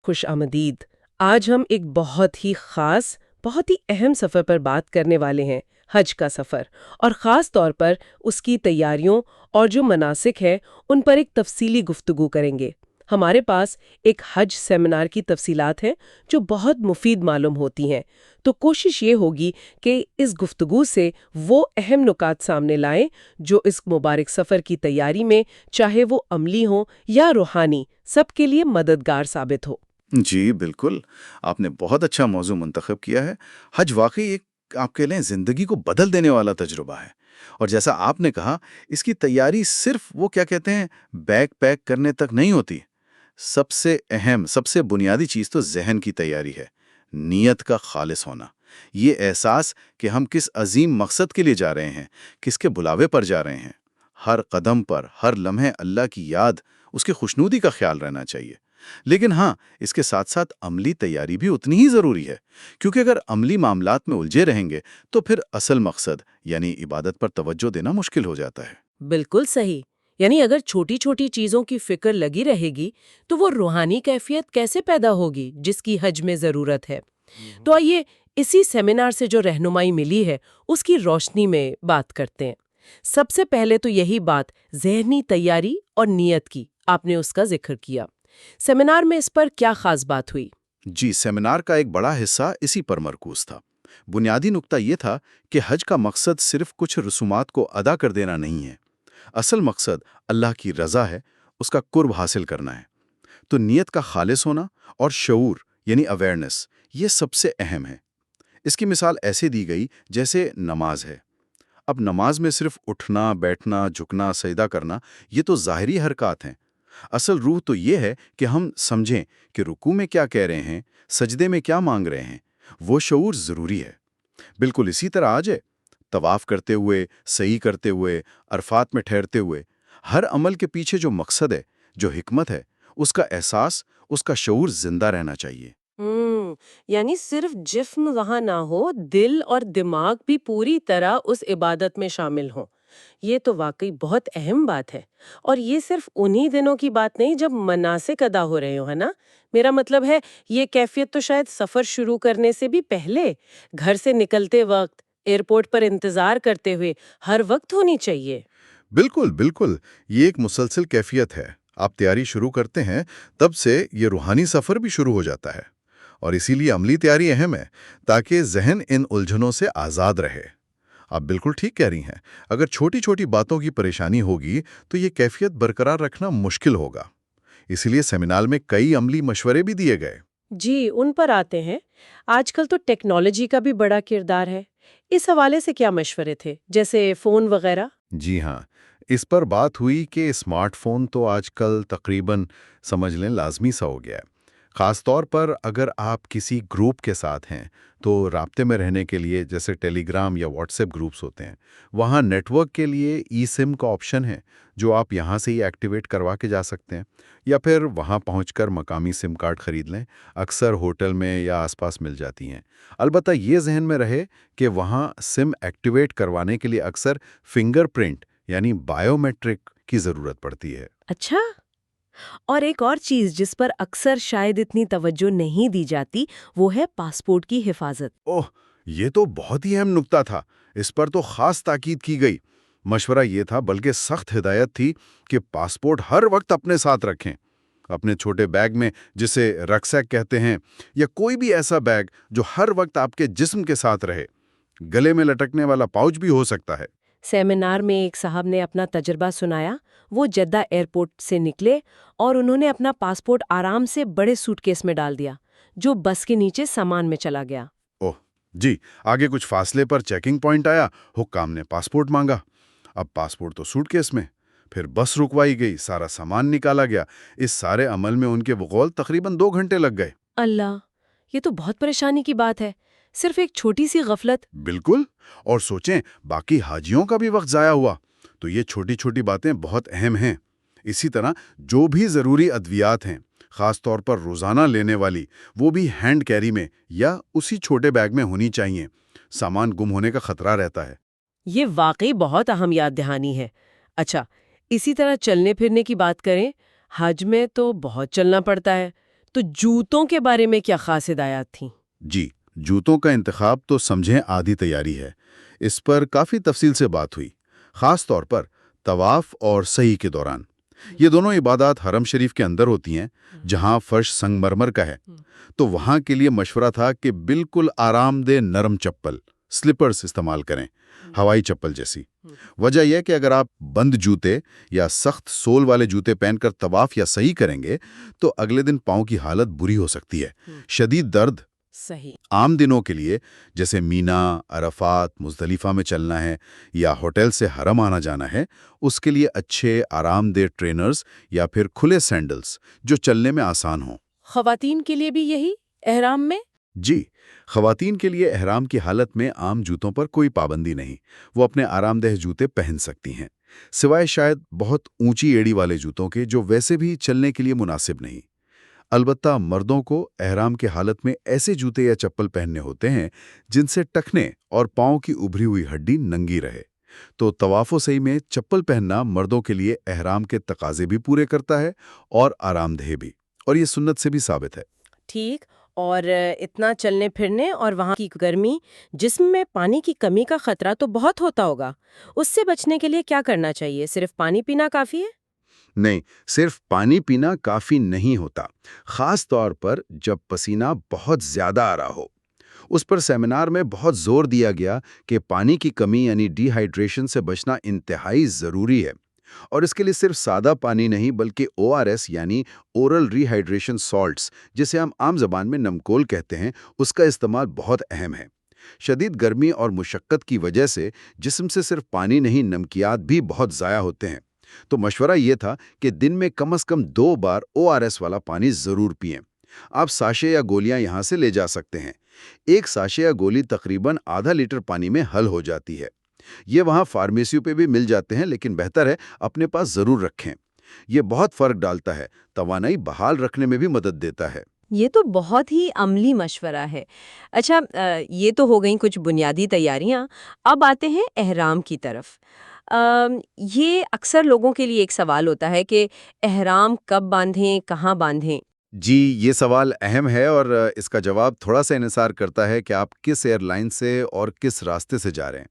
خوش آمدید۔ آج ہم ایک بہت ہی خاص، بہت ہی اہم سفر پر بات کرنے والے ہیں، حج کا سفر، اور خاص طور پر اس کی تیاریوں اور جو مناسک ہیں ان پر ایک تفصیلی گفتگو کریں گے۔ ہمارے پاس ایک حج سیمینار کی تفصیلات ہیں جو بہت مفید معلوم ہوتی ہیں، تو کوشش یہ ہوگی کہ اس گفتگو سے وہ اہم نکات سامنے لائیں جو اس مبارک سفر کی تیاری میں، چاہے وہ عملی ہوں یا روحانی، سب کے لیے مددگار ثابت ہو۔ جی بالکل، آپ نے بہت اچھا موضوع منتخب کیا ہے۔ حج واقعی ایک آپ کہہ لیں زندگی کو بدل دینے والا تجربہ ہے، اور جیسا آپ نے کہا اس کی تیاری صرف وہ کیا کہتے ہیں بیگ پیک کرنے تک نہیں ہوتی۔ سب سے اہم، سب سے بنیادی چیز تو ذہن کی تیاری ہے، نیت کا خالص ہونا، یہ احساس کہ ہم کس عظیم مقصد کے لیے جا رہے ہیں، کس کے بلاوے پر جا رہے ہیں۔ ہر قدم پر، ہر لمحے اللہ کی یاد، اس کی خوشنودی کا خیال رہنا چاہیے۔ لیکن ہاں، اس کے ساتھ ساتھ عملی تیاری بھی اتنی ہی ضروری ہے، کیونکہ اگر عملی معاملات میں الجھے رہیں گے تو پھر اصل مقصد یعنی عبادت پر توجہ دینا مشکل ہو جاتا ہے۔ بالکل صحیح، یعنی اگر چھوٹی چھوٹی چیزوں کی فکر لگی رہے گی تو وہ روحانی کیفیت کیسے پیدا ہوگی جس کی حج میں ضرورت ہے۔ تو آئیے اسی سیمینار سے جو رہنمائی ملی ہے اس کی روشنی میں بات کرتے ہیں۔ سب سے پہلے تو یہی بات ذہنی تیاری اور نیت کی، آپ نے اس کا ذکر کیا۔ سیمینار میں اس پر کیا خاص بات ہوئی؟ جی، سیمینار کا ایک بڑا حصہ اسی پر مرکوز تھا۔ بنیادی نقطہ یہ تھا کہ حج کا مقصد صرف کچھ رسومات کو ادا کر دینا نہیں ہے، اصل مقصد اللہ کی رضا ہے، اس کا قرب حاصل کرنا ہے۔ تو نیت کا خالص ہونا اور شعور یعنی اویئرنس، یہ سب سے اہم ہے۔ اس کی مثال ایسے دی گئی جیسے نماز ہے۔ اب نماز میں صرف اٹھنا، بیٹھنا، جھکنا، سجدہ کرنا، یہ تو ظاہری حرکات ہیں۔ اصل روح تو یہ ہے کہ ہم سمجھیں کہ رکوع میں کیا کہہ رہے ہیں، سجدے میں کیا مانگ رہے ہیں، وہ شعور ضروری ہے۔ بالکل اسی طرح آج ہے، طواف کرتے ہوئے، سعی کرتے ہوئے، عرفات میں ٹھہرتے ہوئے، ہر عمل کے پیچھے جو مقصد ہے، جو حکمت ہے، اس کا احساس، اس کا شعور زندہ رہنا چاہیے۔ یعنی صرف جسم وہاں نہ ہو، دل اور دماغ بھی پوری طرح اس عبادت میں شامل ہوں۔ یہ تو واقعی بہت اہم بات ہے، اور یہ صرف انہی دنوں کی بات نہیں جب مناسک ادا ہو رہے ہو، ہے نا؟ میرا مطلب ہے یہ کیفیت تو شاید سفر شروع کرنے سے بھی پہلے، گھر سے نکلتے وقت، ایئرپورٹ پر انتظار کرتے ہوئے، ہر وقت ہونی چاہیے۔ بالکل بالکل، یہ ایک مسلسل کیفیت ہے۔ آپ تیاری شروع کرتے ہیں تب سے یہ روحانی سفر بھی شروع ہو جاتا ہے، اور اسی لیے عملی تیاری اہم ہے تاکہ ذہن ان الجھنوں سے آزاد رہے۔ آپ بالکل ٹھیک کہہ رہی ہیں، اگر چھوٹی چھوٹی باتوں کی پریشانی ہوگی تو یہ کیفیت برقرار رکھنا مشکل ہوگا۔ اسی لیے سیمینار میں کئی عملی مشورے بھی دیے گئے۔ جی، ان پر آتے ہیں۔ آج کل تو ٹیکنالوجی کا بھی بڑا کردار ہے، اس حوالے سے کیا مشورے تھے، جیسے فون وغیرہ؟ جی ہاں، اس پر بات ہوئی کہ اسمارٹ فون تو آج کل تقریباً سمجھ لیں لازمی سا ہو گیا ہے۔ خاص طور پر اگر آپ کسی گروپ کے ساتھ ہیں تو رابطے میں رہنے کے لیے، جیسے ٹیلی گرام یا واٹس ایپ گروپس ہوتے ہیں، وہاں نیٹ ورک کے لیے ای سم کا آپشن ہے جو آپ یہاں سے ہی ایکٹیویٹ کروا کے جا سکتے ہیں، یا پھر وہاں پہنچ کر مقامی سم کارڈ خرید لیں، اکثر ہوٹل میں یا آس پاس مل جاتی ہیں۔ البتہ یہ ذہن میں رہے کہ وہاں سم ایکٹیویٹ کروانے کے لیے اکثر فنگر پرنٹ یعنی بائیو میٹرک کی ضرورت پڑتی ہے۔ اچھا، اور ایک اور چیز جس پر اکثر شاید اتنی توجہ نہیں دی جاتی وہ ہے پاسپورٹ کی حفاظت۔ اوہ، یہ تو بہت ہی اہم نکتہ تھا، اس پر تو خاص تاکید کی گئی۔ مشورہ یہ تھا، بلکہ سخت ہدایت تھی کہ پاسپورٹ ہر وقت اپنے ساتھ رکھیں، اپنے چھوٹے بیگ میں، جسے رکسیک کہتے ہیں، یا کوئی بھی ایسا بیگ جو ہر وقت آپ کے جسم کے ساتھ رہے۔ گلے میں لٹکنے والا پاؤچ بھی ہو سکتا ہے۔ سیمینار میں ایک صاحب نے اپنا تجربہ سنایا۔ وہ جدہ ایئرپورٹ سے نکلے اور انہوں نے اپنا پاسپورٹ آرام سے بڑے سوٹ کیس میں ڈال دیا جو بس کے نیچے سامان میں چلا گیا۔ اوہ جی، آگے کچھ فاصلے پر چیکنگ پوائنٹ آیا، حکام نے پاسپورٹ مانگا۔ اب پاسپورٹ تو سوٹ کیس میں، پھر بس رکوائی گئی، سارا سامان نکالا گیا۔ اس سارے عمل میں ان کے بقول تقریباً 2 گھنٹے لگ گئے۔ اللہ، یہ تو بہت پریشانی کی بات ہے، صرف ایک چھوٹی سی غفلت۔ بالکل، اور سوچیں باقی حاجیوں کا بھی وقت ضائع ہوا۔ تو یہ چھوٹی چھوٹی باتیں بہت اہم ہیں۔ اسی طرح جو بھی ضروری ادویات ہیں، خاص طور پر روزانہ لینے والی، وہ بھی ہینڈ کیری میں یا اسی چھوٹے بیگ میں ہونی چاہیے۔ سامان گم ہونے کا خطرہ رہتا ہے۔ یہ واقعی بہت اہم یاد دہانی ہے۔ اچھا، اسی طرح چلنے پھرنے کی بات کریں، حج میں تو بہت چلنا پڑتا ہے، تو جوتوں کے بارے میں کیا خاص ہدایات تھیں؟ جی، جوتوں کا انتخاب تو سمجھیں آدھی تیاری ہے۔ اس پر کافی تفصیل سے بات ہوئی، خاص طور پر طواف اور سعی کے دوران۔ یہ دونوں عبادات حرم شریف کے اندر ہوتی ہیں، جہاں فرش سنگ مرمر کا ہے، تو وہاں کے لیے مشورہ تھا کہ بالکل آرام دہ نرم چپل سلیپرز استعمال کریں، ہوائی چپل جیسی۔ وجہ یہ کہ اگر آپ بند جوتے یا سخت سول والے جوتے پہن کر طواف یا سعی کریں گے تو اگلے دن پاؤں کی حالت بری ہو سکتی ہے، شدید درد۔ صحیح۔ عام دنوں کے لیے جیسے مینا، عرفات، مزدلفہ میں چلنا ہے یا ہوٹل سے حرم آنا جانا ہے، اس کے لیے اچھے آرام دہ ٹرینرز یا پھر کھلے سینڈلز جو چلنے میں آسان ہوں۔ خواتین کے لیے بھی یہی احرام میں؟ جی، خواتین کے لیے احرام کی حالت میں عام جوتوں پر کوئی پابندی نہیں، وہ اپنے آرام دہ جوتے پہن سکتی ہیں، سوائے شاید بہت اونچی ایڑی والے جوتوں کے جو ویسے بھی چلنے کے لیے مناسب نہیں۔ البتہ مردوں کو احرام کی حالت میں ایسے جوتے یا چپل پہننے ہوتے ہیں جن سے ٹخنے اور پاؤں کی ابھری ہوئی ہڈی ننگی رہے۔ تو طواف و سعی میں چپل پہننا مردوں کے لیے احرام کے تقاضے بھی پورے کرتا ہے اور آرام دہ بھی، اور یہ سنت سے بھی ثابت ہے۔ ٹھیک۔ اور اتنا چلنے پھرنے اور وہاں کی گرمی، جسم میں پانی کی کمی کا خطرہ تو بہت ہوتا ہوگا، اس سے بچنے کے لیے کیا کرنا چاہیے؟ صرف پانی پینا کافی ہے؟ نہیں، صرف پانی پینا کافی نہیں ہوتا، خاص طور پر جب پسینہ بہت زیادہ آ رہا ہو۔ اس پر سیمینار میں بہت زور دیا گیا کہ پانی کی کمی یعنی ڈی ہائیڈریشن سے بچنا انتہائی ضروری ہے، اور اس کے لیے صرف سادہ پانی نہیں بلکہ ORS یعنی اورل ری ہائیڈریشن سالٹس، جسے ہم عام زبان میں نمکول کہتے ہیں، اس کا استعمال بہت اہم ہے۔ شدید گرمی اور مشقت کی وجہ سے جسم سے صرف پانی نہیں، نمکیات بھی بہت ضائع ہوتے ہیں، تو مشورہ یہ تھا کہ دن میں کم از کم 2 بار ORS والا پانی ضرور پئیں۔ آپ ساشے یا گولیاں یہاں سے لے جا سکتے ہیں۔ ایک ساشے یا گولی تقریباً آدھا لیٹر پانی میں حل ہو جاتی ہے۔ یہ وہاں فارمیسیوں پہ بھی مل جاتے ہیں، لیکن بہتر ہے اپنے پاس ضرور رکھیں۔ یہ بہت فرق ڈالتا ہے، توانائی بحال رکھنے میں بھی مدد دیتا ہے۔ یہ تو بہت ہی عملی مشورہ ہے۔ اچھا، یہ تو ہو گئیں کچھ بنیادی تیاریاں، اب آتے ہیں احرام کی طرف۔ یہ اکثر لوگوں کے لیے ایک سوال ہوتا ہے کہ احرام کب باندھیں، کہاں باندھیں؟ جی، یہ سوال اہم ہے، اور اس کا جواب تھوڑا سا انحصار کرتا ہے کہ آپ کس ایئر لائن سے اور کس راستے سے جا رہے ہیں۔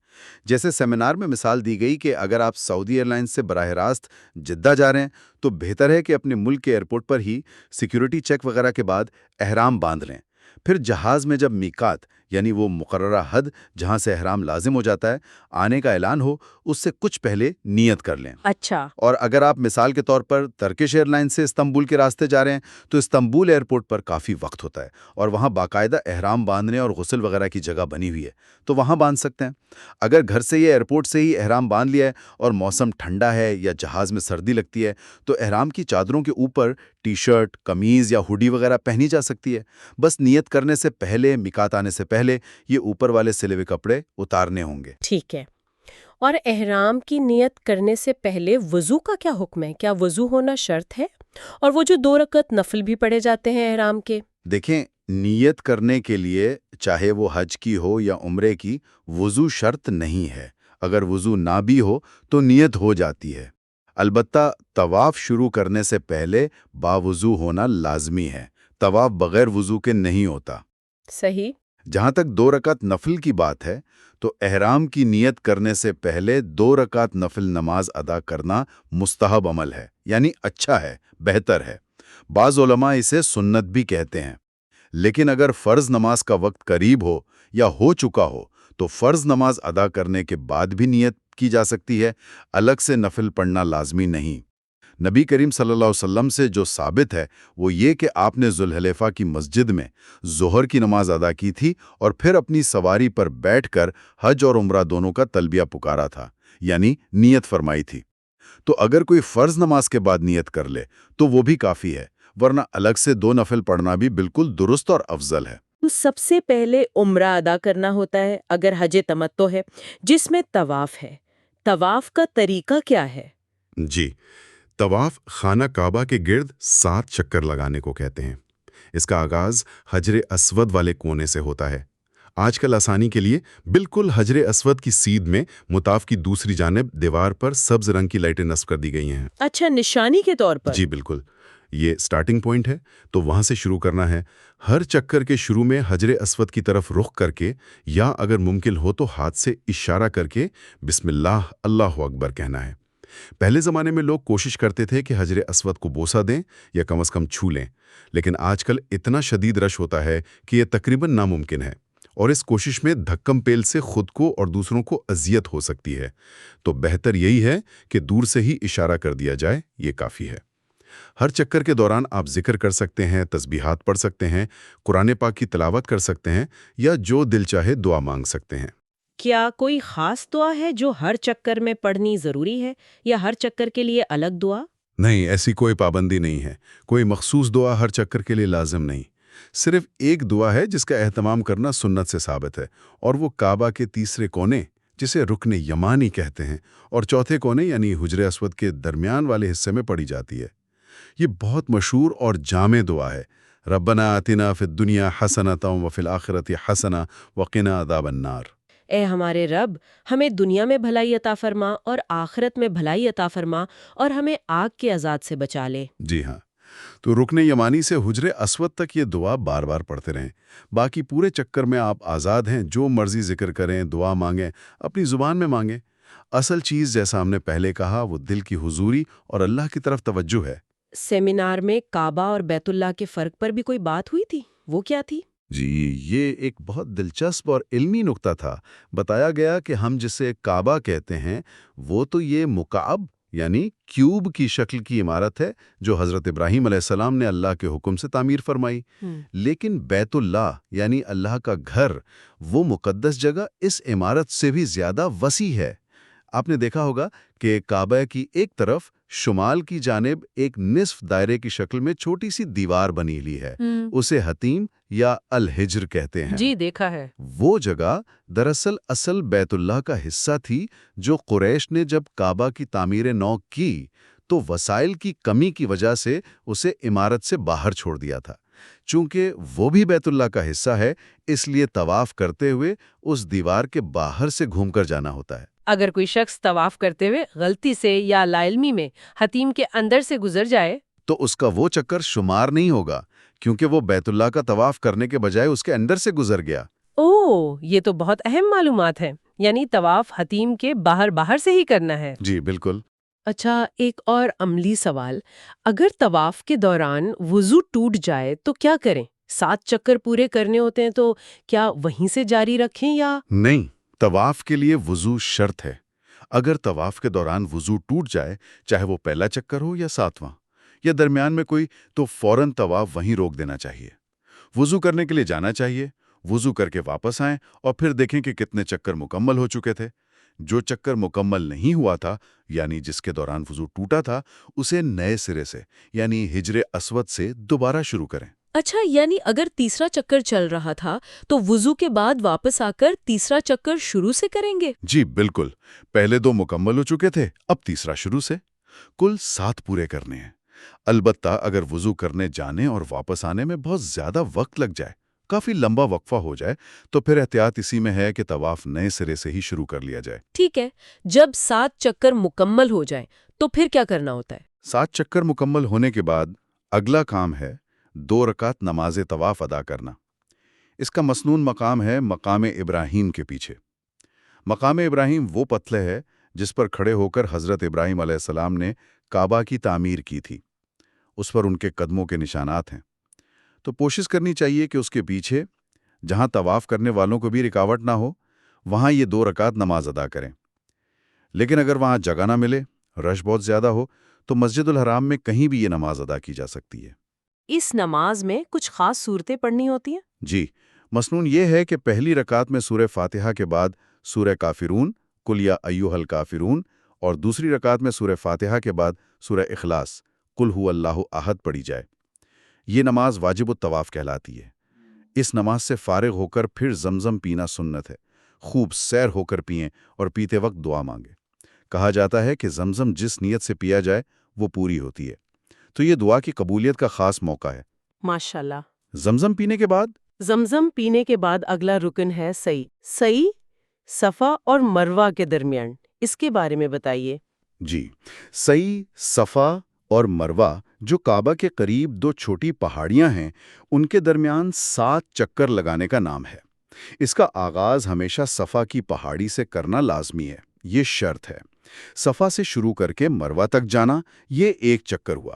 جیسے سیمینار میں مثال دی گئی کہ اگر آپ سعودی ایئر لائن سے براہ راست جدہ جا رہے ہیں تو بہتر ہے کہ اپنے ملک کے ایئرپورٹ پر ہی سیکیورٹی چیک وغیرہ کے بعد احرام باندھ لیں۔ پھر جہاز میں جب میقات یعنی وہ مقررہ حد جہاں سے احرام لازم ہو جاتا ہے آنے کا اعلان ہو، اس سے کچھ پہلے نیت کر لیں۔ اچھا۔ اور اگر آپ مثال کے طور پر ترکش ایئر لائن سے استنبول کے راستے جا رہے ہیں تو استنبول ایئرپورٹ پر کافی وقت ہوتا ہے، اور وہاں باقاعدہ احرام باندھنے اور غسل وغیرہ کی جگہ بنی ہوئی ہے، تو وہاں باندھ سکتے ہیں۔ اگر گھر سے یا ایئرپورٹ سے ہی احرام باندھ لیا ہے اور موسم ٹھنڈا ہے یا جہاز میں سردی لگتی ہے تو احرام کی چادروں کے اوپر ٹی شرٹ، قمیض یا ہوڈی وغیرہ پہنی جا سکتی ہے۔ بس نیت کرنے سے پہلے، میقات آنے سے پہلے یہ اوپر والے سلے ہوئے کپڑے اتارنے ہوں گے۔ ٹھیک ہے۔ اور احرام کی نیت کرنے سے پہلے وضو کا کیا حکم ہے؟ کیا وضو ہونا شرط ہے؟ اور وہ جو 2 رکعت نفل بھی پڑھے جاتے ہیں احرام کے؟ دیکھیں، نیت کرنے کے لیے چاہے وہ حج کی ہو یا عمرے کی، وضو شرط نہیں ہے۔ اگر وضو نہ بھی ہو تو نیت ہو جاتی ہے۔ البتہ طواف شروع کرنے سے پہلے باوضو ہونا لازمی ہے۔ طواف بغیر وضو کے نہیں ہوتا۔ صحیح۔ جہاں تک 2 رکعت نفل کی بات ہے تو احرام کی نیت کرنے سے پہلے 2 رکعت نفل نماز ادا کرنا مستحب عمل ہے، یعنی اچھا ہے، بہتر ہے۔ بعض علماء اسے سنت بھی کہتے ہیں۔ لیکن اگر فرض نماز کا وقت قریب ہو یا ہو چکا ہو تو فرض نماز ادا کرنے کے بعد بھی نیت کی جا سکتی ہے، الگ سے نفل پڑھنا لازمی نہیں۔ نبی کریم صلی اللہ علیہ وسلم سے جو ثابت ہے وہ یہ کہ آپ نے ذوالحلیفہ کی مسجد میں ظہر کی نماز ادا کی تھی اور پھر اپنی سواری پر بیٹھ کر حج اور عمرہ دونوں کا تلبیہ پکارا تھا، یعنی نیت فرمائی تھی۔ تو اگر کوئی فرض نماز کے بعد نیت کر لے تو وہ بھی کافی ہے، ورنہ الگ سے 2 نفل پڑھنا بھی بالکل درست اور افضل ہے۔ تو سب سے پہلے عمرہ ادا کرنا ہوتا ہے اگر حج تمتع ہے جس میں طواف ہے۔ طواف کا طریقہ کیا ہے؟ جی، طواف خانہ کعبہ کے گرد 7 چکر لگانے کو کہتے ہیں۔ اس کا آغاز حجر اسود والے کونے سے ہوتا ہے۔ آج کل آسانی کے لیے بالکل حجر اسود کی سیدھ میں مطاف کی دوسری جانب دیوار پر سبز رنگ کی لائٹیں نصب کر دی گئی ہیں۔ اچھا، نشانی کے طور پر؟ جی بالکل۔ یہ سٹارٹنگ پوائنٹ ہے، تو وہاں سے شروع کرنا ہے۔ ہر چکر کے شروع میں حجر اسود کی طرف رخ کر کے یا اگر ممکن ہو تو ہاتھ سے اشارہ کر کے بسم اللہ اللہ اکبر کہنا ہے۔ پہلے زمانے میں لوگ کوشش کرتے تھے کہ حجر اسود کو بوسہ دیں یا کم از کم چھو لیں، لیکن آج کل اتنا شدید رش ہوتا ہے کہ یہ تقریباً ناممکن ہے، اور اس کوشش میں دھکم پیل سے خود کو اور دوسروں کو اذیت ہو سکتی ہے۔ تو بہتر یہی ہے کہ دور سے ہی اشارہ کر دیا جائے، یہ کافی ہے۔ ہر چکر کے دوران آپ ذکر کر سکتے ہیں، تسبیحات پڑھ سکتے ہیں، قرآن پاک کی تلاوت کر سکتے ہیں، یا جو دل چاہے دعا مانگ سکتے ہیں۔ کیا کوئی خاص دعا ہے جو ہر چکر میں پڑھنی ضروری ہے یا ہر چکر کے لیے الگ دعا؟ نہیں، ایسی کوئی پابندی نہیں ہے۔ کوئی مخصوص دعا ہر چکر کے لیے لازم نہیں۔ صرف ایک دعا ہے جس کا اہتمام کرنا سنت سے ثابت ہے، اور وہ کعبہ کے تیسرے کونے جسے رکن یمانی کہتے ہیں اور چوتھے کونے یعنی حجر اسود کے درمیان والے حصے میں پڑھی جاتی ہے۔ یہ بہت مشہور اور جامع دعا ہے۔ ربنا آتنا فی الدنیا حسنۃ وفی الآخرۃ حسنۃ وقنا عذاب النار۔ اے ہمارے رب، ہمیں دنیا میں بھلائی عطا فرما اور آخرت میں بھلائی عطا فرما اور ہمیں آگ کے عذاب سے بچا لے۔ جی ہاں، تو رکن یمانی سے حجر اسود تک یہ دعا بار بار پڑھتے رہیں۔ باقی پورے چکر میں آپ آزاد ہیں، جو مرضی ذکر کریں، دعا مانگیں، اپنی زبان میں مانگیں۔ اصل چیز جیسا ہم نے پہلے کہا، وہ دل کی حضوری اور اللہ کی طرف توجہ ہے۔ سیمینار میں کعبہ اور بیت اللہ کے فرق پر بھی کوئی بات ہوئی تھی، وہ کیا تھی؟ جی، یہ ایک بہت دلچسپ اور علمی نکتہ تھا۔ بتایا گیا کہ ہم جسے کعبہ کہتے ہیں وہ تو یہ مکعب یعنی کیوب کی شکل کی عمارت ہے جو حضرت ابراہیم علیہ السلام نے اللہ کے حکم سے تعمیر فرمائی، لیکن بیت اللہ یعنی اللہ کا گھر، وہ مقدس جگہ اس عمارت سے بھی زیادہ وسیع ہے۔ آپ نے دیکھا ہوگا کہ کعبہ کی ایک طرف شمال کی جانب ایک نصف دائرے کی شکل میں چھوٹی سی دیوار بنی لی ہے، اسے حتیم یا الحجر کہتے ہیں۔ جی دیکھا ہے۔ وہ جگہ دراصل اصل بیت اللہ کا حصہ تھی، جو قریش نے جب کعبہ کی تعمیر نو کی تو وسائل کی کمی کی وجہ سے اسے عمارت سے باہر چھوڑ دیا تھا۔ چونکہ وہ بھی بیت اللہ کا حصہ ہے، اس لیے طواف کرتے ہوئے اس دیوار کے باہر سے گھوم کر جانا ہوتا ہے۔ اگر کوئی شخص طواف کرتے ہوئے غلطی سے یا لا علمی میں حتیم کے اندر سے گزر جائے تو اس کا وہ چکر شمار نہیں ہوگا، کیونکہ وہ بیت اللہ کا طواف کرنے کے بجائے اس کے اندر سے گزر گیا۔ اوہ، یہ تو بہت اہم معلومات ہیں، یعنی طواف حتیم کے باہر سے ہی کرنا ہے۔ جی بالکل۔ اچھا، ایک اور عملی سوال، اگر طواف کے دوران وضو ٹوٹ جائے تو کیا کریں؟ 7 چکر پورے کرنے ہوتے ہیں تو کیا وہیں سے جاری رکھیں یا؟ نہیں، طواف کے لیے وضو شرط ہے۔ اگر طواف کے دوران وضو ٹوٹ جائے، چاہے وہ پہلا چکر ہو یا 7واں یا درمیان میں کوئی، تو فوراً طواف وہیں روک دینا چاہیے۔ وضو کرنے کے لیے جانا چاہیے، وضو کر کے واپس آئیں اور پھر دیکھیں کہ کتنے چکر مکمل ہو چکے تھے۔ جو چکر مکمل نہیں ہوا تھا، یعنی جس کے دوران وضو ٹوٹا تھا، اسے نئے سرے سے یعنی حجر اسود سے دوبارہ شروع کریں۔ اچھا، یعنی اگر تیسرا چکر چل رہا تھا تو وضو کے بعد واپس آ کر تیسرا چکر شروع سے کریں گے؟ جی بالکل، پہلے 2 مکمل ہو چکے تھے، اب تیسرا شروع سے۔ کل 7 پورے کرنے ہیں۔ البتہ اگر وضو کرنے جانے اور واپس آنے میں بہت زیادہ وقت لگ جائے، کافی لمبا وقفہ ہو جائے، تو پھر احتیاط اسی میں ہے کہ طواف نئے سرے سے ہی شروع کر لیا جائے۔ ٹھیک ہے، جب 7 چکر مکمل ہو جائیں تو پھر کیا کرنا ہوتا ہے؟ 7 چکر مکمل ہونے کے بعد اگلا کام ہے 2 رکعت نماز طواف ادا کرنا۔ اس کا مسنون مقام ہے مقام ابراہیم کے پیچھے۔ مقام ابراہیم وہ پتھر ہے جس پر کھڑے ہو کر حضرت ابراہیم علیہ السلام نے کعبہ کی تعمیر کی تھی۔ اس پر ان کے قدموں کے نشانات ہیں، تو کوشش کرنی چاہیے کہ اس کے پیچھے، جہاں طواف کرنے والوں کو بھی رکاوٹ نہ ہو، وہاں یہ 2 رکعت نماز ادا کریں۔ لیکن اگر وہاں جگہ نہ ملے، رش بہت زیادہ ہو، تو مسجد الحرام میں کہیں بھی یہ نماز ادا کی جا سکتی ہے۔ اس نماز میں کچھ خاص صورتیں پڑھنی ہوتی ہیں؟ جی، مسنون یہ ہے کہ پہلی رکعت میں سورہ فاتحہ کے بعد سورہ کافرون، قل یا ایھا الکافرون، اور دوسری رکعت میں سورہ فاتحہ کے بعد سورہ اخلاص، قل ھو اللہ احد پڑھی جائے۔ یہ نماز واجب الطواف کہلاتی ہے۔ اس نماز سے فارغ ہو کر پھر زمزم پینا سنت ہے۔ خوب سیر ہو کر پئیں اور پیتے وقت دعا مانگیں۔ کہا جاتا ہے کہ زمزم جس نیت سے پیا جائے وہ پوری ہوتی ہے، تو یہ دعا کی قبولیت کا خاص موقع ہے۔ ماشاءاللہ۔ زمزم پینے کے بعد زمزم پینے کے بعد اگلا رکن ہے سعی۔ سعی صفا اور مروہ کے درمیان، اس کے بارے میں بتائیے۔ جی، سعی، صفا اور مروہ جو کعبہ کے قریب 2 چھوٹی پہاڑیاں ہیں، ان کے درمیان 7 چکر لگانے کا نام ہے۔ اس کا آغاز ہمیشہ صفا کی پہاڑی سے کرنا لازمی ہے، یہ شرط ہے۔ صفا سے شروع کر کے مروہ تک جانا، یہ 1 چکر ہوا۔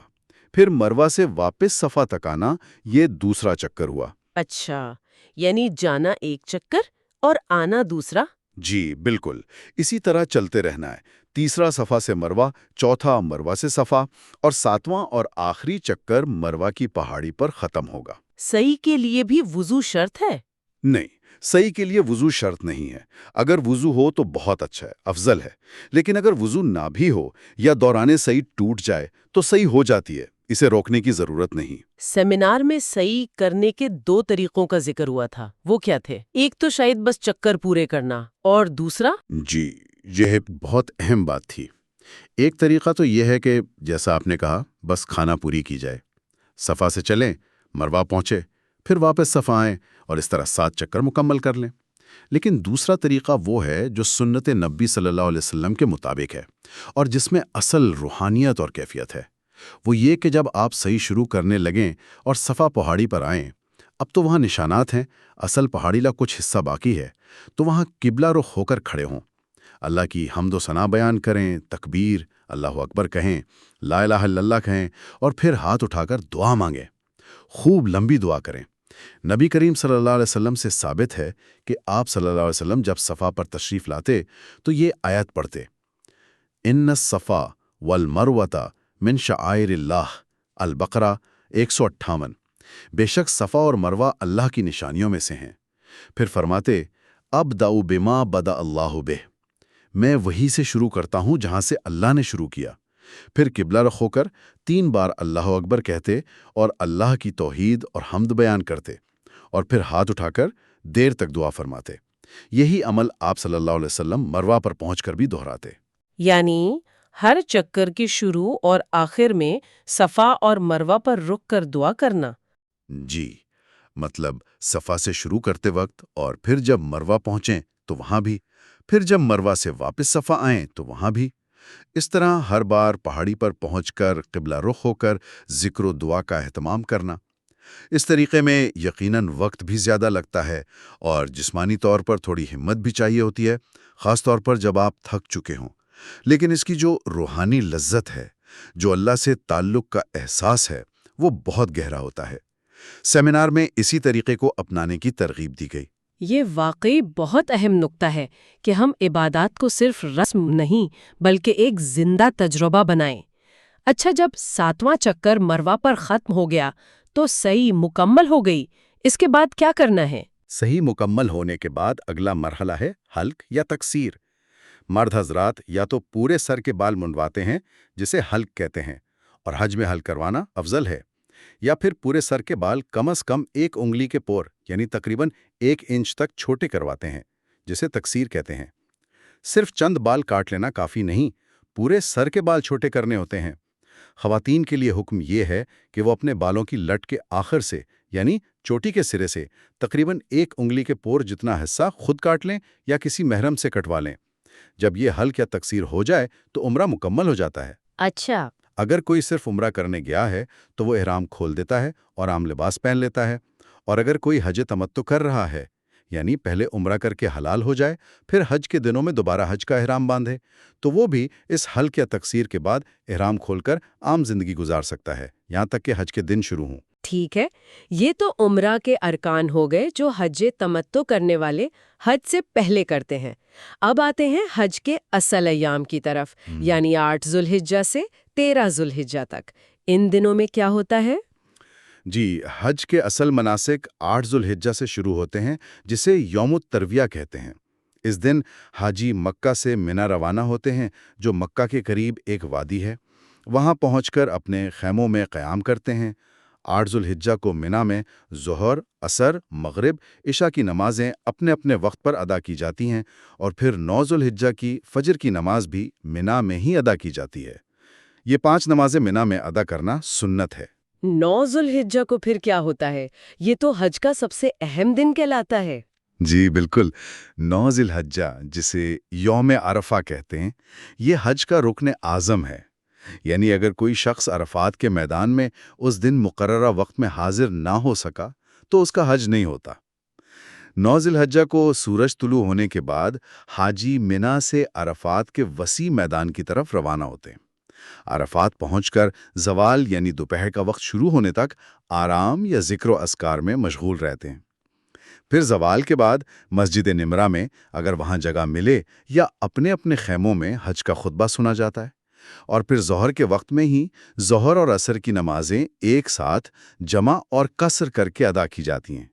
پھر مروہ سے واپس صفا تک آنا، یہ دوسرا چکر ہوا۔ اچھا، یعنی جانا ایک چکر اور آنا دوسرا؟ جی بالکل، اسی طرح چلتے رہنا ہے۔ تیسرا صفا سے مروہ، چوتھا مروہ سے صفا، اور 7واں اور آخری چکر مروہ کی پہاڑی پر ختم ہوگا۔ سعی کے لیے بھی وضو شرط ہے؟ نہیں، سعی کے لیے وضو شرط نہیں ہے۔ اگر وضو ہو تو بہت اچھا ہے، افضل ہے۔ لیکن اگر وضو نہ بھی ہو یا دوران سعی ٹوٹ جائے تو سعی ہو جاتی ہے، اسے روکنے کی ضرورت نہیں۔ سیمینار میں سعی کرنے کے 2 طریقوں کا ذکر ہوا تھا، وہ کیا تھے؟ ایک تو شاید بس چکر پورے کرنا، اور دوسرا؟ جی، یہ بہت اہم بات تھی۔ ایک طریقہ تو یہ ہے کہ جیسا آپ نے کہا، بس کھانا پوری کی جائے، صفا سے چلیں، مروہ پہنچے، پھر واپس صفا آئیں اور اس طرح 7 چکر مکمل کر لیں۔ لیکن دوسرا طریقہ وہ ہے جو سنت نبی صلی اللہ علیہ وسلم کے مطابق ہے، اور جس میں اصل روحانیت اور کیفیت ہے۔ وہ یہ کہ جب آپ صحیح شروع کرنے لگیں اور صفا پہاڑی پر آئیں، اب تو وہاں نشانات ہیں، اصل پہاڑی کا کچھ حصہ باقی ہے، تو وہاں قبلہ رخ ہو کر کھڑے ہوں، اللہ کی حمد و ثنا بیان کریں، تکبیر، اللہ اکبر کہیں، لا الہ الا اللہ کہیں، اور پھر ہاتھ اٹھا کر دعا مانگیں۔ خوب لمبی دعا کریں۔ نبی کریم صلی اللہ علیہ وسلم سے ثابت ہے کہ آپ صلی اللہ علیہ وسلم جب صفا پر تشریف لاتے تو یہ آیت پڑھتے: ان الصفا والمروۃ من شعائر اللہ، البقرہ 158۔ بے شک صفا اور مروہ اللہ کی نشانیوں میں سے ہیں۔ پھر فرماتے: ابدأ بما بدأ اللہ بہ، میں وہی سے شروع کرتا ہوں جہاں سے اللہ نے شروع کیا۔ پھر قبلہ رخ ہو کر 3 بار اللہ اکبر کہتے اور اللہ کی توحید اور حمد بیان کرتے، اور پھر ہاتھ اٹھا کر دیر تک دعا فرماتے۔ یہی عمل آپ صلی اللہ علیہ وسلم مروہ پر پہنچ کر بھی دہراتے۔ یعنی ہر چکر کی شروع اور آخر میں صفا اور مروہ پر رک کر دعا کرنا؟ جی، مطلب صفا سے شروع کرتے وقت، اور پھر جب مروہ پہنچیں تو وہاں بھی، پھر جب مروہ سے واپس صفا آئیں تو وہاں بھی۔ اس طرح ہر بار پہاڑی پر پہنچ کر قبلہ رخ ہو کر ذکر و دعا کا اہتمام کرنا۔ اس طریقے میں یقیناً وقت بھی زیادہ لگتا ہے اور جسمانی طور پر تھوڑی ہمت بھی چاہیے ہوتی ہے، خاص طور پر جب آپ تھک چکے ہوں۔ لیکن اس کی جو روحانی لذت ہے، جو اللہ سے تعلق کا احساس ہے، وہ بہت گہرا ہوتا ہے۔ سیمینار میں اسی طریقے کو اپنانے کی ترغیب دی گئی۔ یہ واقعی بہت اہم نکتہ ہے کہ ہم عبادات کو صرف رسم نہیں بلکہ ایک زندہ تجربہ بنائیں۔ اچھا، جب 7واں چکر مروہ پر ختم ہو گیا تو صحیح مکمل ہو گئی، اس کے بعد کیا کرنا ہے؟ صحیح مکمل ہونے کے بعد اگلا مرحلہ ہے حلق یا تقصیر۔ مرد حضرات یا تو پورے سر کے بال منڈواتے ہیں، جسے حلق کہتے ہیں، اور حج میں حلق کروانا افضل ہے، یا پھر پورے سر کے بال کم از کم 1 انگلی کے پور یعنی تقریباً 1 انچ تک چھوٹے کرواتے ہیں، جسے تقصیر کہتے ہیں۔ صرف چند بال کاٹ لینا کافی نہیں، پورے سر کے بال چھوٹے کرنے ہوتے ہیں۔ خواتین کے لیے حکم یہ ہے کہ وہ اپنے بالوں کی لٹ کے آخر سے یعنی چوٹی کے سرے سے تقریباً 1 انگلی کے پور جتنا حصہ خود کاٹ لیں یا کسی محرم سے کٹوا لیں۔ جب یہ حلق یا تقصیر ہو جائے تو عمرہ مکمل ہو جاتا ہے۔ اچھا، اگر کوئی صرف عمرہ کرنے گیا ہے تو وہ احرام کھول دیتا ہے اور عام لباس پہن لیتا ہے، اور اگر کوئی حج تمتع کر رہا ہے، یعنی پہلے عمرہ کر کے حلال ہو جائے پھر حج کے دنوں میں دوبارہ حج کا احرام باندھے، تو وہ بھی اس حلق یا تقصیر کے بعد احرام کھول کر عام زندگی گزار سکتا ہے، یہاں تک کہ حج کے دن شروع ہوں۔ ٹھیک ہے، یہ تو عمرہ کے ارکان ہو گئے جو حج تمتع کرنے والے حج سے پہلے کرتے ہیں۔ اب آتے ہیں حج کے اصل ایام کی طرف، یعنی 8 ذوالحجہ سے 13 ذوالحجہ تک۔ ان دنوں میں کیا ہوتا ہے؟ جی، حج کے اصل مناسک 8 ذوالحجہ سے شروع ہوتے ہیں، جسے یوم الترویہ کہتے ہیں۔ اس دن حاجی مکہ سے منی روانہ ہوتے ہیں، جو مکہ کے قریب ایک وادی ہے۔ وہاں پہنچ کر اپنے خیموں میں قیام کرتے ہیں۔ 8 ذوالحجہ کو منی میں ظہر، عصر، مغرب، عشاء کی نمازیں اپنے اپنے وقت پر ادا کی جاتی ہیں، اور پھر 9 ذوالحجہ کی فجر کی نماز بھی منی میں ہی ادا کی جاتی ہے۔ یہ 5 نمازیں منی میں ادا کرنا سنت ہے۔ 9 ذوالحجہ کو پھر کیا ہوتا ہے؟ یہ تو حج کا سب سے اہم دن کہلاتا ہے۔ جی بالکل، 9 ذوالحجہ جسے یوم عرفہ کہتے ہیں، یہ حج کا رکن اعظم ہے۔ یعنی اگر کوئی شخص عرفات کے میدان میں اس دن مقررہ وقت میں حاضر نہ ہو سکا تو اس کا حج نہیں ہوتا۔ 9 ذی الحجہ کو سورج طلوع ہونے کے بعد حاجی منا سے عرفات کے وسیع میدان کی طرف روانہ ہوتے ہیں۔ عرفات پہنچ کر زوال یعنی دوپہر کا وقت شروع ہونے تک آرام یا ذکر و اذکار میں مشغول رہتے ہیں۔ پھر زوال کے بعد مسجد نمرہ میں اگر وہاں جگہ ملے یا اپنے اپنے خیموں میں حج کا خطبہ سنا جاتا ہے، اور پھر ظہر کے وقت میں ہی ظہر اور عصر کی نمازیں ایک ساتھ جمع اور قصر کر کے ادا کی جاتی ہیں۔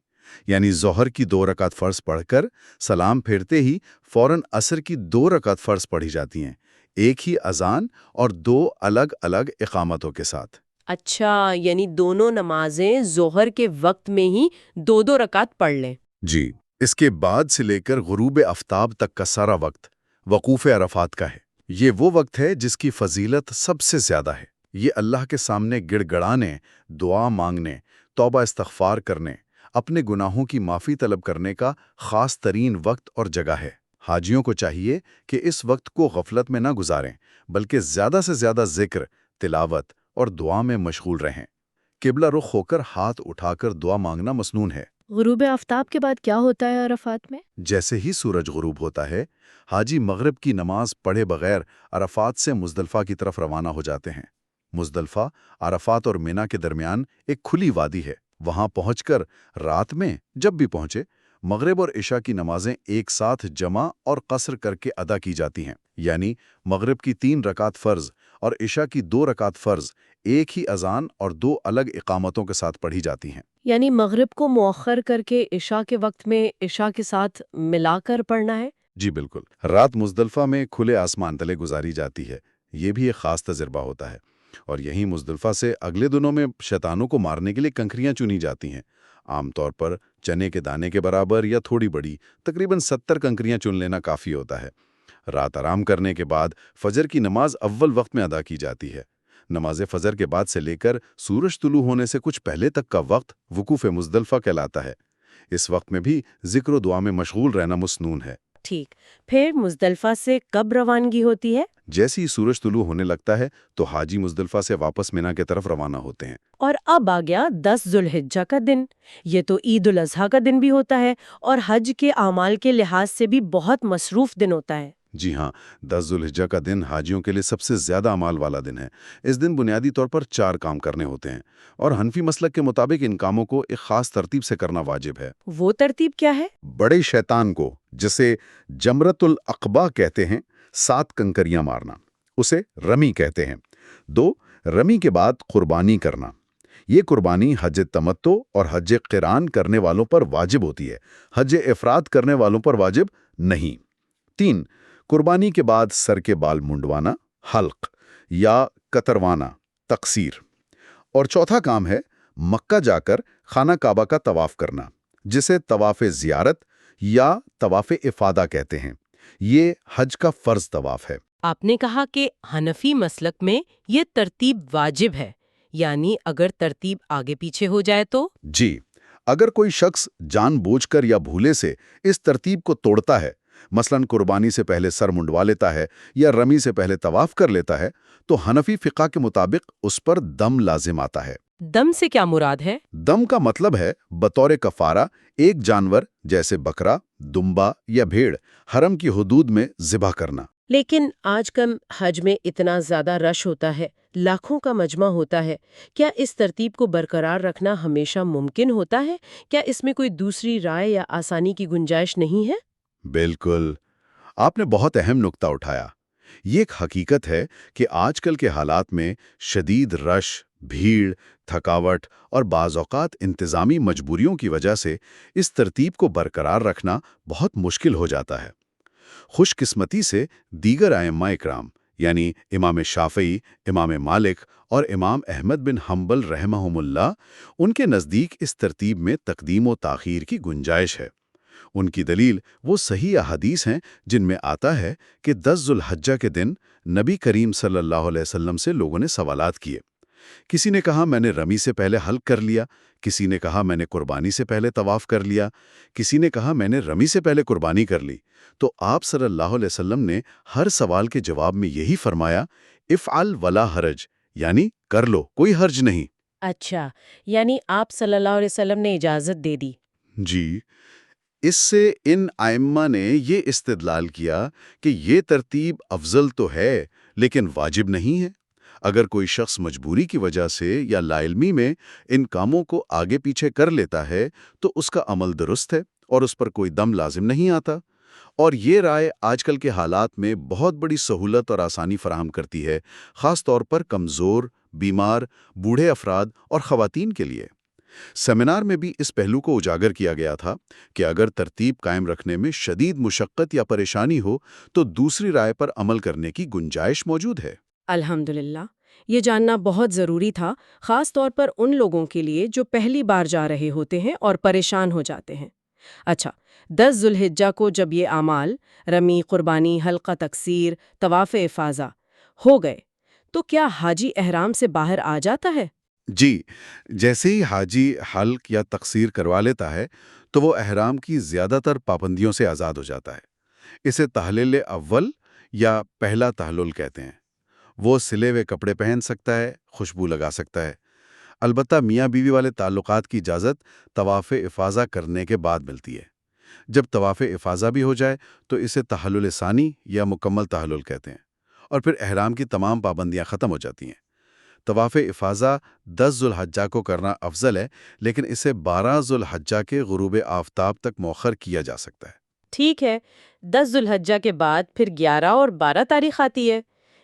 یعنی ظہر کی 2 رکعت فرض پڑھ کر سلام پھیرتے ہی فوراً عصر کی 2 رکعت فرض پڑھی جاتی ہیں، ایک ہی اذان اور 2 الگ الگ اقامتوں کے ساتھ۔ اچھا، یعنی دونوں نمازیں ظہر کے وقت میں ہی 2 رکعت پڑھ لیں۔ جی، اس کے بعد سے لے کر غروب آفتاب تک کا سارا وقت وقوف عرفات کا ہے۔ یہ وہ وقت ہے جس کی فضیلت سب سے زیادہ ہے۔ یہ اللہ کے سامنے گڑ گڑانے، دعا مانگنے، توبہ استغفار کرنے، اپنے گناہوں کی معافی طلب کرنے کا خاص ترین وقت اور جگہ ہے۔ حاجیوں کو چاہیے کہ اس وقت کو غفلت میں نہ گزاریں، بلکہ زیادہ سے زیادہ ذکر، تلاوت اور دعا میں مشغول رہیں۔ قبلہ رخ ہو کر ہاتھ اٹھا کر دعا مانگنا مسنون ہے۔ غروب آفتاب کے بعد کیا ہوتا ہے عرفات میں؟ جیسے ہی سورج غروب ہوتا ہے، حاجی مغرب کی نماز پڑھے بغیر عرفات سے مزدلفہ کی طرف روانہ ہو جاتے ہیں۔ مزدلفہ عرفات اور مینا کے درمیان ایک کھلی وادی ہے۔ وہاں پہنچ کر رات میں جب بھی پہنچے، مغرب اور عشاء کی نمازیں ایک ساتھ جمع اور قصر کر کے ادا کی جاتی ہیں۔ یعنی مغرب کی 3 رکعت فرض اور عشاء کی 2 رکعت فرض ایک ہی اذان اور 2 الگ اقامتوں کے ساتھ پڑھی جاتی ہیں۔ یعنی مغرب کو مؤخر کر کے عشاء کے وقت میں عشاء کے ساتھ ملا کر پڑھنا ہے؟ جی بالکل۔ رات مزدلفہ میں کھلے آسمان تلے گزاری جاتی ہے۔ یہ بھی ایک خاص تجربہ ہوتا ہے۔ اور یہیں مزدلفہ سے اگلے دنوں میں شیطانوں کو مارنے کے لیے کنکریاں چنی جاتی ہیں۔ عام طور پر چنے کے دانے کے برابر یا تھوڑی بڑی، تقریباً 70 کنکریاں چن لینا کافی ہوتا ہے۔ رات آرام کرنے کے بعد فجر کی نماز اول وقت میں ادا کی جاتی ہے۔ نماز فجر کے بعد سے لے کر سورج طلوع ہونے سے کچھ پہلے تک کا وقت وقوف مزدلفہ کہلاتا ہے۔ اس وقت میں بھی ذکر و دعا میں مشغول رہنا مسنون ہے۔ ٹھیک، پھر مزدلفہ سے کب روانگی ہوتی ہے؟ جیسے ہی سورج طلوع ہونے لگتا ہے تو حاجی مزدلفہ سے واپس مینا کی طرف روانہ ہوتے ہیں۔ اور اب آ گیا 10 ذی الحجہ کا دن۔ یہ تو عید الاضحیٰ کا دن بھی ہوتا ہے اور حج کے اعمال کے لحاظ سے بھی بہت مصروف دن ہوتا ہے۔ جی ہاں، 10 ذی الحجہ کا دن حاجیوں کے لیے سب سے زیادہ اعمال والا دن ہے۔ اس دن بنیادی طور پر 4 کام کرنے ہوتے ہیں، اور حنفی مسلک کے مطابق ان کاموں کو ایک خاص ترتیب سے کرنا واجب ہے۔ وہ ترتیب کیا ہے؟ بڑے شیطان کو، جسے جمرۃ العقبہ کہتے ہیں، 7 کنکریاں مارنا، اسے رمی کہتے ہیں۔ 2، رمی کے بعد قربانی کرنا۔ یہ قربانی حج تمتع اور حج قران کرنے والوں پر واجب ہوتی ہے، حج افراد کرنے والوں پر واجب نہیں۔ 3، قربانی کے بعد سر کے بال منڈوانا، حلق یا کتروانا، تقصیر۔ اور چوتھا کام ہے مکہ جا کر خانہ کعبہ کا طواف کرنا، جسے طواف زیارت یا طواف افادہ کہتے ہیں۔ یہ حج کا فرض طواف ہے۔ آپ نے کہا کہ حنفی مسلک میں یہ ترتیب واجب ہے، یعنی اگر ترتیب آگے پیچھے ہو جائے تو؟ جی، اگر کوئی شخص جان بوجھ کر یا بھولے سے اس ترتیب کو توڑتا ہے، مثلاً قربانی سے پہلے سر منڈوا لیتا ہے یا رمی سے پہلے طواف کر لیتا ہے، تو حنفی فقہ کے مطابق اس پر دم لازم آتا ہے۔ دم سے کیا مراد ہے؟ دم کا مطلب ہے بطور کفارہ ایک جانور جیسے بکرا، دمبا یا بھیڑ حرم کی حدود میں ذبح کرنا۔ لیکن آج کل حج میں اتنا زیادہ رش ہوتا ہے، لاکھوں کا مجمع ہوتا ہے، کیا اس ترتیب کو برقرار رکھنا ہمیشہ ممکن ہوتا ہے؟ کیا اس میں کوئی دوسری رائے یا آسانی کی گنجائش نہیں ہے؟ بالکل، آپ نے بہت اہم نقطہ اٹھایا۔ یہ ایک حقیقت ہے کہ آج کل کے حالات میں شدید رش، بھیڑ، تھکاوٹ اور بعض اوقات انتظامی مجبوریوں کی وجہ سے اس ترتیب کو برقرار رکھنا بہت مشکل ہو جاتا ہے۔ خوش قسمتی سے دیگر ائمہ اکرام یعنی امام شافعی، امام مالک اور امام احمد بن حنبل رحمہم اللہ، ان کے نزدیک اس ترتیب میں تقدیم و تاخیر کی گنجائش ہے۔ ان کی دلیل وہ صحیح احادیث ہیں جن میں آتا ہے کہ 10 ذی الحجہ کے دن نبی کریم صلی اللہ علیہ وسلم سے لوگوں نے سوالات کیے۔ کسی نے کہا میں نے رمی سے پہلے حلق کر لیا، کسی نے کہا میں نے قربانی سے پہلے طواف کر لیا، کسی نے کہا میں نے رمی سے پہلے قربانی کر لی۔ تو آپ صلی اللہ علیہ وسلم نے ہر سوال کے جواب میں یہی فرمایا، افعل ولا حرج، یعنی کر لو، کوئی حرج نہیں۔ اچھا، یعنی آپ صلی اللہ علیہ وسلم نے اجازت دے دی۔ جی، اس سے ان ائمہ نے یہ استدلال کیا کہ یہ ترتیب افضل تو ہے لیکن واجب نہیں ہے۔ اگر کوئی شخص مجبوری کی وجہ سے یا لا علمی میں ان کاموں کو آگے پیچھے کر لیتا ہے تو اس کا عمل درست ہے اور اس پر کوئی دم لازم نہیں آتا۔ اور یہ رائے آج کل کے حالات میں بہت بڑی سہولت اور آسانی فراہم کرتی ہے، خاص طور پر کمزور، بیمار، بوڑھے افراد اور خواتین کے لیے۔ سیمینار میں بھی اس پہلو کو اجاگر کیا گیا تھا کہ اگر ترتیب قائم رکھنے میں شدید مشقت یا پریشانی ہو تو دوسری رائے پر عمل کرنے کی گنجائش موجود ہے۔ الحمدللہ، یہ جاننا بہت ضروری تھا، خاص طور پر ان لوگوں کے لیے جو پہلی بار جا رہے ہوتے ہیں اور پریشان ہو جاتے ہیں۔ اچھا، 10 ذوالحجہ کو جب یہ اعمال رمی، قربانی، حلقہ تکثیر، طواف افاضہ ہو گئے تو کیا حاجی احرام سے باہر آ جاتا ہے؟ جی، جیسے ہی حاجی حلق یا تقصیر کروا لیتا ہے تو وہ احرام کی زیادہ تر پابندیوں سے آزاد ہو جاتا ہے۔ اسے تحلیل اول یا پہلا تحلل کہتے ہیں۔ وہ سلے ہوئے کپڑے پہن سکتا ہے، خوشبو لگا سکتا ہے۔ البتہ میاں بیوی والے تعلقات کی اجازت طواف افاضہ کرنے کے بعد ملتی ہے۔ جب طواف افاضہ بھی ہو جائے تو اسے تحلل ثانی یا مکمل تحلل کہتے ہیں، اور پھر احرام کی تمام پابندیاں ختم ہو جاتی ہیں۔ طواف افاضہ 10 ذوالحجہ کو کرنا افضل ہے، لیکن اسے 12 ذوالحجہ کے غروب آفتاب تک مؤخر کیا جا سکتا ہے۔ ٹھیک ہے، 10 ذوالحجہ کے بعد پھر 11 اور 12 تاریخ آتی ہے۔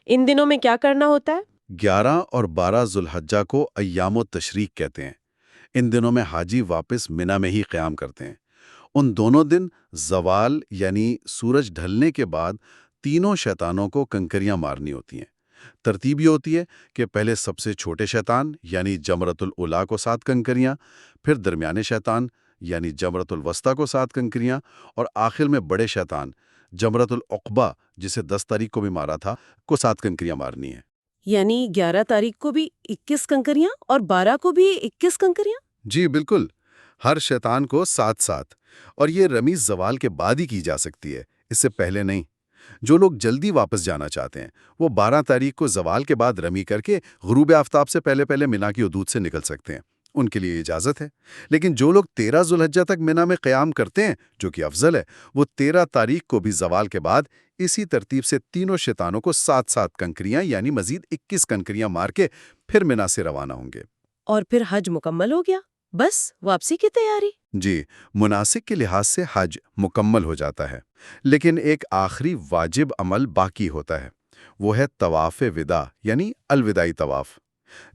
ان دنوں میں کیا کرنا ہوتا ہے؟ 11 اور 12 ذوالحجہ کو ایام التشریق کہتے ہیں۔ ان دنوں میں حاجی واپس منا میں ہی قیام کرتے ہیں۔ ان دونوں دن زوال یعنی سورج ڈھلنے کے بعد تینوں شیطانوں کو کنکریاں مارنی ہوتی ہیں۔ ترتیب یہ ہوتی ہے کہ پہلے سب سے چھوٹے شیطان یعنی جمرۃ الاولیٰ کو 7 کنکریاں، پھر درمیانے شیطان یعنی جمرۃ الوسطیٰ کو 7 کنکریاں، اور آخر میں بڑے شیطان جمرۃ العقبہ جسے 10 تاریخ کو بھی مارا تھا کو 7 کنکریاں مارنی ہیں۔ یعنی 11 تاریخ کو بھی 21 کنکریاں اور 12 کو بھی 21 کنکریاں؟ جی بالکل، ہر شیطان کو 7 اور یہ رمی زوال کے بعد ہی کی جا سکتی ہے، اس سے پہلے نہیں۔ جو لوگ جلدی واپس جانا چاہتے ہیں وہ 12 تاریخ کو زوال کے بعد رمی کر کے غروب آفتاب سے پہلے پہلے منا کی حدود سے نکل سکتے ہیں، ان کے لیے اجازت ہے۔ لیکن جو لوگ 13 ذوالحجہ تک منا میں قیام کرتے ہیں، جو کہ افضل ہے، وہ 13 تاریخ کو بھی زوال کے بعد اسی ترتیب سے تینوں شیطانوں کو 7 کنکریاں یعنی مزید 21 کنکریاں مار کے پھر منا سے روانہ ہوں گے۔ اور پھر حج مکمل ہو گیا، بس واپسی کی تیاری؟ جی، مناسک کے لحاظ سے حج مکمل ہو جاتا ہے، لیکن ایک آخری واجب عمل باقی ہوتا ہے، وہ ہے طواف وداع یعنی الوداعی طواف۔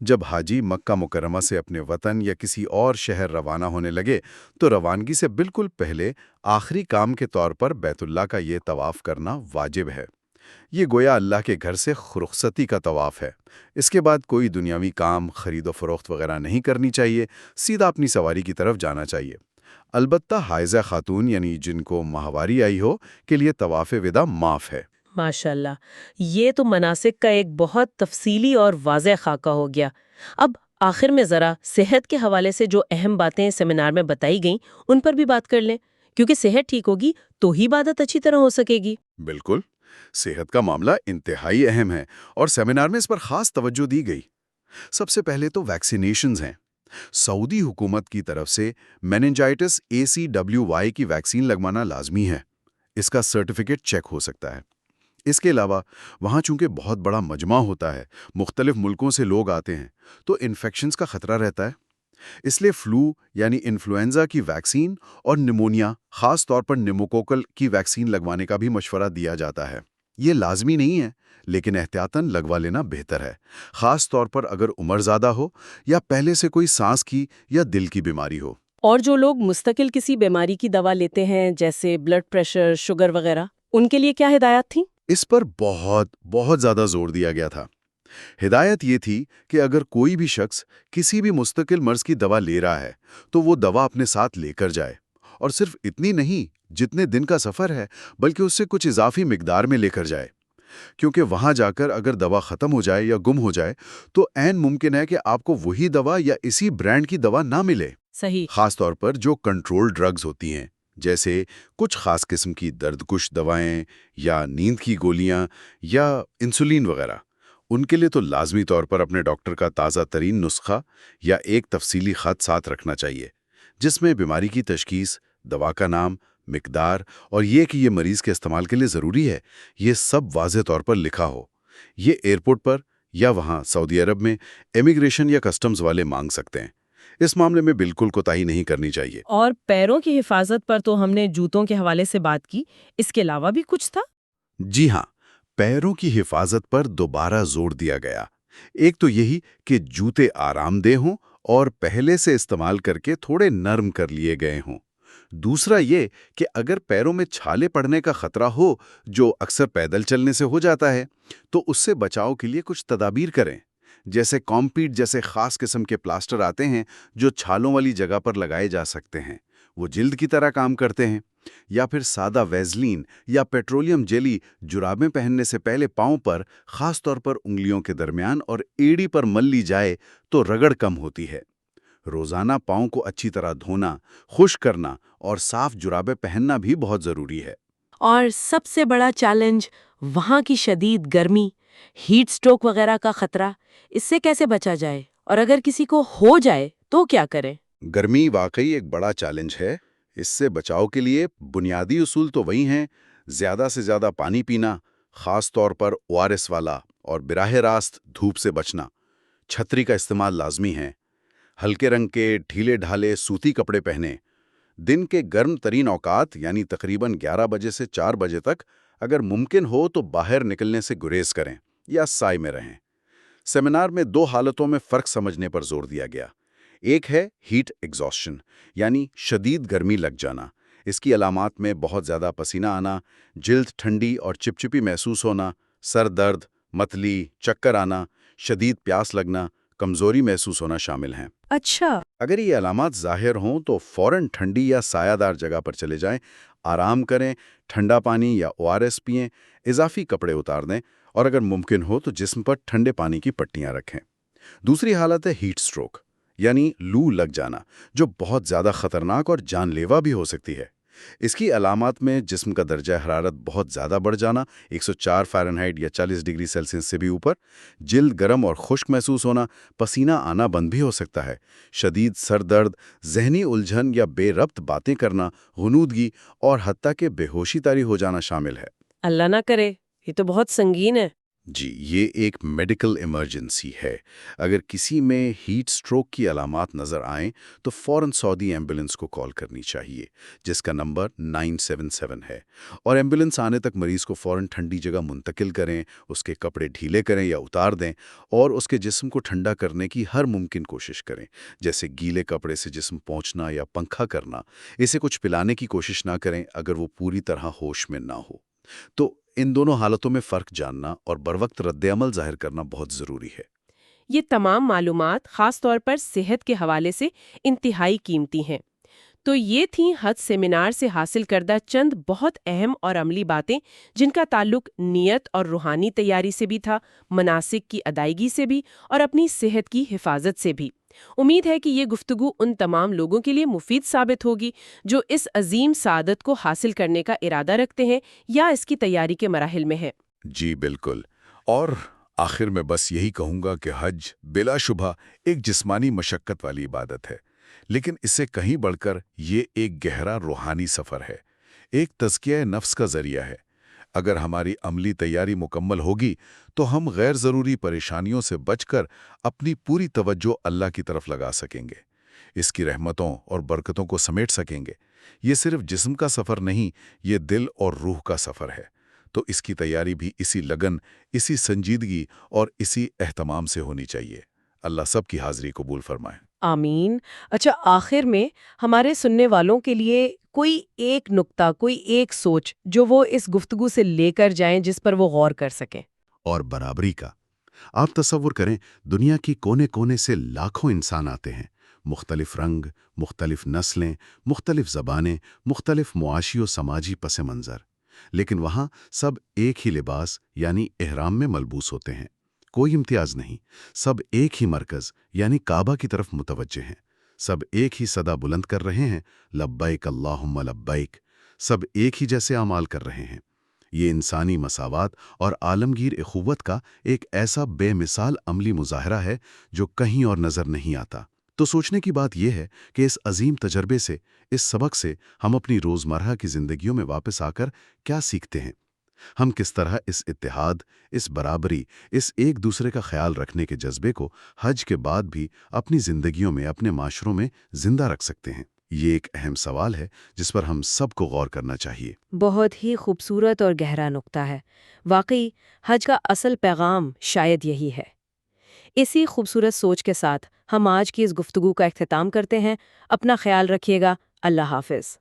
جب حاجی مکہ مکرمہ سے اپنے وطن یا کسی اور شہر روانہ ہونے لگے تو روانگی سے بالکل پہلے آخری کام کے طور پر بیت اللہ کا یہ طواف کرنا واجب ہے۔ یہ گویا اللہ کے گھر سے رخصتی کا طواف ہے۔ اس کے بعد کوئی دنیاوی کام، خرید و فروخت وغیرہ نہیں کرنی چاہیے، سیدھا اپنی سواری کی طرف جانا چاہیے۔ البتہ حائضہ خاتون یعنی جن کو ماہواری آئی ہو کے لیے طواف وداع معاف ہے۔ ماشاءاللہ، یہ تو مناسک کا ایک بہت تفصیلی اور واضح خاکہ ہو گیا۔ اب آخر میں ذرا صحت کے حوالے سے جو اہم باتیں سیمینار میں بتائی گئیں ان پر بھی بات کر لیں، کیونکہ صحت ٹھیک ہوگی تو ہی عبادت اچھی طرح ہو سکے گی۔ بالکل، صحت کا معاملہ انتہائی اہم ہے اور سیمینار میں اس پر خاص توجہ دی گئی۔ سب سے پہلے تو ویکسینیشنز ہیں۔ سعودی حکومت کی طرف سے میننجائٹس ACWY کی ویکسین لگوانا لازمی ہے۔ اس کا سرٹیفکیٹ چیک ہو سکتا ہے۔ اس کے علاوہ وہاں چونکہ بہت بڑا مجمع ہوتا ہے، مختلف ملکوں سے لوگ آتے ہیں، تو انفیکشنز کا خطرہ رہتا ہے۔ اس لیے فلو یعنی انفلوئنزا کی ویکسین اور نمونیا، خاص طور پر نیموکوکل کی ویکسین لگوانے کا بھی مشورہ دیا جاتا ہے۔ یہ لازمی نہیں ہے، لیکن احتیاطاً لگوا لینا بہتر ہے، خاص طور پر اگر عمر زیادہ ہو یا پہلے سے کوئی سانس کی یا دل کی بیماری ہو۔ اور جو لوگ مستقل کسی بیماری کی دوا لیتے ہیں جیسے بلڈ پریشر، شوگر وغیرہ، ان کے لیے کیا ہدایات تھیں؟ اس پر بہت زیادہ زور دیا گیا تھا۔ ہدایت یہ تھی کہ اگر کوئی بھی شخص کسی بھی مستقل مرض کی دوا لے رہا ہے تو وہ دوا اپنے ساتھ لے کر جائے، اور صرف اتنی نہیں جتنے دن کا سفر ہے بلکہ اس سے کچھ اضافی مقدار میں لے کر جائے، کیونکہ وہاں جا کر اگر دوا ختم ہو جائے یا گم ہو جائے تو عین ممکن ہے کہ آپ کو وہی دوا یا اسی برانڈ کی دوا نہ ملے۔ صحیح۔ خاص طور پر جو کنٹرول ڈرگز ہوتی ہیں، جیسے کچھ خاص قسم کی درد کش دوائیں یا نیند کی گولیاں یا انسولین وغیرہ، ان کے لیے تو لازمی طور پر اپنے ڈاکٹر کا تازہ ترین نسخہ یا ایک تفصیلی خط ساتھ رکھنا چاہیے، جس میں بیماری کی تشخیص، دوا کا نام، مقدار اور یہ کہ یہ مریض کے استعمال کے لیے ضروری ہے، یہ سب واضح طور پر لکھا ہو۔ یہ ایئرپورٹ پر یا وہاں سعودی عرب میں امیگریشن یا کسٹمز والے مانگ سکتے ہیں۔ اس معاملے میں بالکل کوتاہی نہیں کرنی چاہیے۔ اور پیروں کی حفاظت پر تو ہم نے جوتوں کے حوالے سے بات کی، اس کے علاوہ بھی کچھ تھا؟ جی ہاں، پیروں کی حفاظت پر دوبارہ زور دیا گیا۔ ایک تو یہی کہ جوتے آرام دہ ہوں اور پہلے سے استعمال کر کے تھوڑے نرم کر لیے گئے ہوں۔ دوسرا یہ کہ اگر پیروں میں چھالے پڑنے کا خطرہ ہو، جو اکثر پیدل چلنے سے ہو جاتا ہے، تو اس سے بچاؤ کے لیے کچھ تدابیر کریں، جیسے کمپیٹ جیسے خاص قسم کے پلاسٹر آتے ہیں جو چھالوں والی جگہ پر لگائے جا سکتے ہیں، وہ جلد کی طرح کام کرتے ہیں، یا پھر سادہ ویزلین یا پیٹرولیم جیلی جرابیں پہننے سے پہلے پاؤں پر، خاص طور پر انگلیوں کے درمیان اور ایڑی پر مل لی جائے تو رگڑ کم ہوتی ہے۔ روزانہ پاؤں کو اچھی طرح دھونا، خشک کرنا اور صاف جرابیں پہننا بھی بہت ضروری ہے۔ اور سب سے بڑا چیلنج وہاں کی شدید گرمی، ہیٹ سٹروک وغیرہ کا خطرہ، اس سے کیسے بچا جائے؟ اور اگر کسی کو ہو جائے تو کیا کریں؟ گرمی واقعی ایک بڑا چیلنج ہے۔ اس سے بچاؤ کے لیے بنیادی اصول تو وہی ہیں: زیادہ سے زیادہ پانی پینا، خاص طور پر ORS والا، اور براہ راست دھوپ سے بچنا۔ چھتری کا استعمال لازمی ہے۔ ہلکے رنگ کے ڈھیلے ڈھالے سوتی کپڑے پہنیں۔ دن کے گرم ترین اوقات یعنی تقریباً 11 بجے سے 4 بجے تک اگر ممکن ہو تو باہر نکلنے سے گریز کریں یا سائے میں رہیں۔ سیمینار میں 2 حالتوں میں فرق سمجھنے پر زور دیا گیا۔ ایک ہے ہیٹ ایگزاسشن، یعنی شدید گرمی لگ جانا۔ اس کی علامات میں بہت زیادہ پسینہ آنا، جلد ٹھنڈی اور چپچپی محسوس ہونا، سر درد، متلی، چکر آنا، شدید پیاس لگنا، کمزوری محسوس ہونا شامل ہیں۔ اچھا، اگر یہ علامات ظاہر ہوں تو فوراً ٹھنڈی یا سایہ دار جگہ پر چلے جائیں، آرام کریں، ٹھنڈا پانی یا ORS پئیں، اضافی کپڑے اتار دیں اور اگر ممکن ہو تو جسم پر ٹھنڈے پانی کی پٹیاں رکھیں۔ دوسری حالت ہے ہیٹ سٹروک، یعنی لو لگ جانا، جو بہت زیادہ خطرناک اور جان لیوا بھی ہو سکتی ہے۔ اس کی علامات میں جسم کا درجہ حرارت بہت زیادہ بڑھ جانا، 104 فahrenheit یا 40 ڈگری سیلسیس سے بھی اوپر، جلد گرم اور خشک محسوس ہونا، پسینہ آنا بند بھی ہو سکتا ہے، شدید سر درد، ذہنی الجھن یا بے ربط باتیں کرنا، غنودگی اور حتیٰ کہ بے ہوشی طاری ہو جانا شامل ہے۔ اللہ نہ کرے، یہ تو بہت سنگین ہے۔ جی، یہ ایک میڈیکل ایمرجنسی ہے۔ اگر کسی میں ہیٹ سٹروک کی علامات نظر آئیں تو فوراً سعودی ایمبولینس کو کال کرنی چاہیے، جس کا نمبر 977 ہے، اور ایمبولینس آنے تک مریض کو فوراً ٹھنڈی جگہ منتقل کریں، اس کے کپڑے ڈھیلے کریں یا اتار دیں، اور اس کے جسم کو ٹھنڈا کرنے کی ہر ممکن کوشش کریں، جیسے گیلے کپڑے سے جسم پہنچنا یا پنکھا کرنا۔ اسے کچھ پلانے کی کوشش نہ کریں اگر وہ پوری طرح ہوش میں نہ ہو۔ تو ان دونوں حالتوں میں فرق جاننا اور بروقت رد عمل ظاہر کرنا بہت ضروری ہے۔ یہ تمام معلومات خاص طور پر صحت کے حوالے سے انتہائی قیمتی ہیں۔ تو یہ تھیں حج سیمینار سے حاصل کردہ چند بہت اہم اور عملی باتیں، جن کا تعلق نیت اور روحانی تیاری سے بھی تھا، مناسک کی ادائیگی سے بھی، اور اپنی صحت کی حفاظت سے بھی۔ امید ہے کہ یہ گفتگو ان تمام لوگوں کے لیے مفید ثابت ہوگی جو اس عظیم سعادت کو حاصل کرنے کا ارادہ رکھتے ہیں یا اس کی تیاری کے مراحل میں ہیں۔ جی بالکل، اور آخر میں بس یہی کہوں گا کہ حج بلا شبہ ایک جسمانی مشقت والی عبادت ہے، لیکن اس سے کہیں بڑھ کر یہ ایک گہرا روحانی سفر ہے، ایک تزکیہ نفس کا ذریعہ ہے۔ اگر ہماری عملی تیاری مکمل ہوگی تو ہم غیر ضروری پریشانیوں سے بچ کر اپنی پوری توجہ اللہ کی طرف لگا سکیں گے، اس کی رحمتوں اور برکتوں کو سمیٹ سکیں گے۔ یہ صرف جسم کا سفر نہیں، یہ دل اور روح کا سفر ہے۔ تو اس کی تیاری بھی اسی لگن، اسی سنجیدگی اور اسی اہتمام سے ہونی چاہیے۔ اللہ سب کی حاضری قبول فرمائے۔ آمین۔ اچھا، آخر میں ہمارے سننے والوں کے لیے کوئی ایک نقطہ، کوئی ایک سوچ جو وہ اس گفتگو سے لے کر جائیں جس پر وہ غور کر سکیں۔ اور برابری کا آپ تصور کریں، دنیا کی کونے کونے سے لاکھوں انسان آتے ہیں، مختلف رنگ، مختلف نسلیں، مختلف زبانیں، مختلف معاشی و سماجی پس منظر، لیکن وہاں سب ایک ہی لباس یعنی احرام میں ملبوس ہوتے ہیں۔ کوئی امتیاز نہیں، سب ایک ہی مرکز یعنی کعبہ کی طرف متوجہ ہیں، سب ایک ہی صدا بلند کر رہے ہیں، لبیک اللہم لبیک، سب ایک ہی جیسے اعمال کر رہے ہیں۔ یہ انسانی مساوات اور عالمگیر اخوت کا ایک ایسا بے مثال عملی مظاہرہ ہے جو کہیں اور نظر نہیں آتا۔ تو سوچنے کی بات یہ ہے کہ اس عظیم تجربے سے، اس سبق سے ہم اپنی روزمرہ کی زندگیوں میں واپس آ کر کیا سیکھتے ہیں؟ ہم کس طرح اس اتحاد، اس برابری، اس ایک دوسرے کا خیال رکھنے کے جذبے کو حج کے بعد بھی اپنی زندگیوں میں، اپنے معاشروں میں زندہ رکھ سکتے ہیں؟ یہ ایک اہم سوال ہے جس پر ہم سب کو غور کرنا چاہیے۔ بہت ہی خوبصورت اور گہرا نقطہ ہے۔ واقعی حج کا اصل پیغام شاید یہی ہے۔ اسی خوبصورت سوچ کے ساتھ ہم آج کی اس گفتگو کا اختتام کرتے ہیں۔ اپنا خیال رکھیے گا۔ اللہ حافظ۔